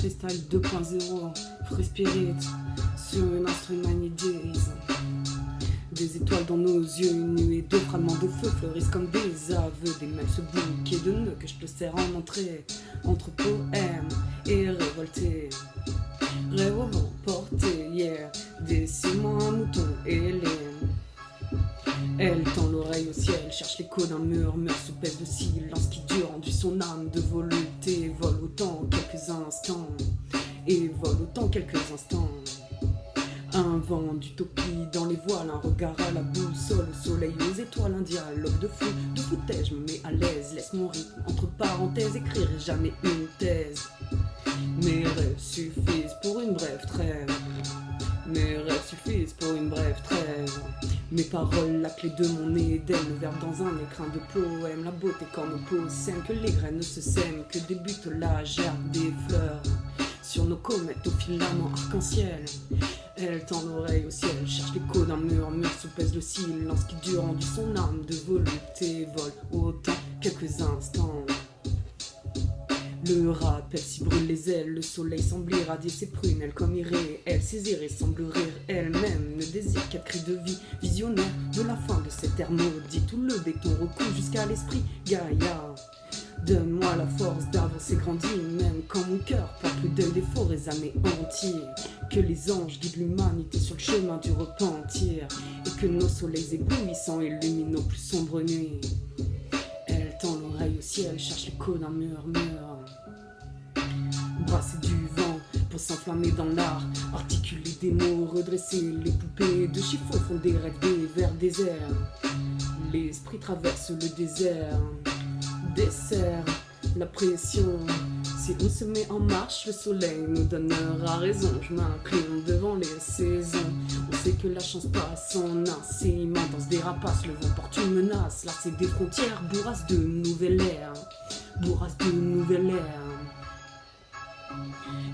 freestyle 2.0, free spirit, sur une instrument days. Des étoiles dans nos yeux, une nuée de fragments de feu fleurissent comme des aveux, des mails ce bouquet de nœuds que je te sers en entrée, entre poèmes et révoltés. Rêve au vent porté, yeah, dessine-moi un mouton ailé. Elle tend l'oreille au ciel, cherche l'écho d'un murmure, sous pèse de silence qui dure, enduit son âme de volupté, vole autant quelques instants, et vole autant quelques instants. Un vent d'utopie dans les voiles, un regard à la boussole, au soleil, aux étoiles, un dialogue de foutaise, je me mets à l'aise, laisse mon rythme, entre parenthèses, écrirai jamais une thèse. Mes rêves suffisent pour une brève trêve. Mes rêves suffisent pour une brève trêve. Mes paroles, la clé de mon Éden, le verbe dans un écrin de poème, la beauté quand nos peaux sème, que les graines ne se sèment, que débute la gerbe des fleurs. Sur nos comètes au filament arc-en-ciel, elle tend l'oreille au ciel, cherche l'écho d'un murmure, sous pèse le silence qui dure, enduit son âme de volupté, vole autant quelques instants. Le rappel s'y brûle les ailes, le soleil semble irradier ses prunelles comme irréel, ses iris semblent rire elle-même, ne désire qu'un cri de vie, visionnaire de la fin de cette ère maudite, tout le béton recoule jusqu'à l'esprit Gaïa. Donne-moi la force d'avancer grandi, même quand mon cœur porte le deuil des forêts anéanties. Que les anges guident l'humanité sur le chemin du repentir, et que nos soleils éblouissants illuminent nos plus sombres nuits. Elle tend l'oreille au ciel, cherche l'écho d'un murmure. Brasser du vent pour s'enflammer dans l'art, articuler des mots, redresser les poupées de chiffons font des rêves des vers déserts. L'esprit traverse le désert, dessert la pression. Si on se met en marche, le soleil nous donnera raison. Je m'incline devant les saisons. On sait que la chance passe en insément. Dans ce dérapace, le vent porte une menace. Là, c'est des frontières, bourrasque de nouvelle ère. Bourrasque de nouvelle ère.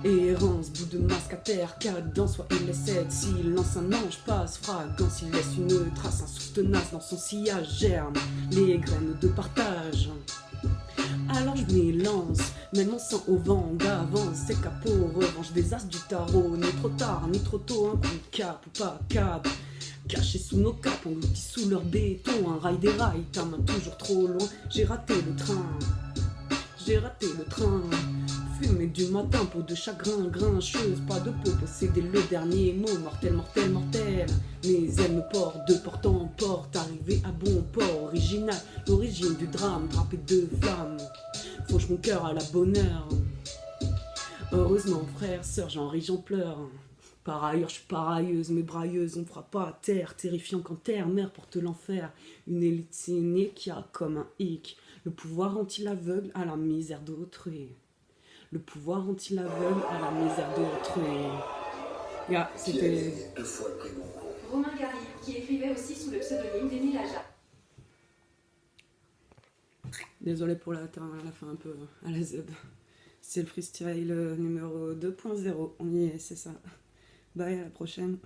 Errance, bout de masque à terre, cadence, soit il laisse être. Silence, un ange passe, fragance, il laisse une trace. Un souffle tenace dans son sillage germe les graines de partage. Alors je m'élance, mène mon sang au vent d'avance, c'est capot, revanche des as du tarot, ni trop tard, ni trop tôt, un coup de cap ou pas cap, caché sous nos capes, engloutis sous leur béton, un rail des rails, ta main toujours trop loin, j'ai raté le train, j'ai raté le train. Fumée du matin, peau de chagrin, grincheuse, pas de peau, posséder le dernier mot, mortel, mortel, mortel. Mes ailes me portent de porte en porte, arrivé à bon port, original, l'origine du drame, drapé de flammes, fauche mon cœur à la bonne heure. Heureusement, frère, sœur, j'en ris, j'en pleure. Par ailleurs, je suis parailleuse, mais brailleuse, on fera pas à terre, terrifiant quand terre, mère porte l'enfer. Une élite signée qui a comme un hic, le pouvoir rend-il aveugle à la misère d'autrui. Le pouvoir rend-il aveugle à la misère d'autrui. Yeah, c'était Romain Gary, qui écrivait aussi sous le pseudonyme d'Émile Aja. Désolé pour la fin un peu à la Z. C'est le freestyle numéro 2.0. On y est, c'est ça. Bye, à la prochaine.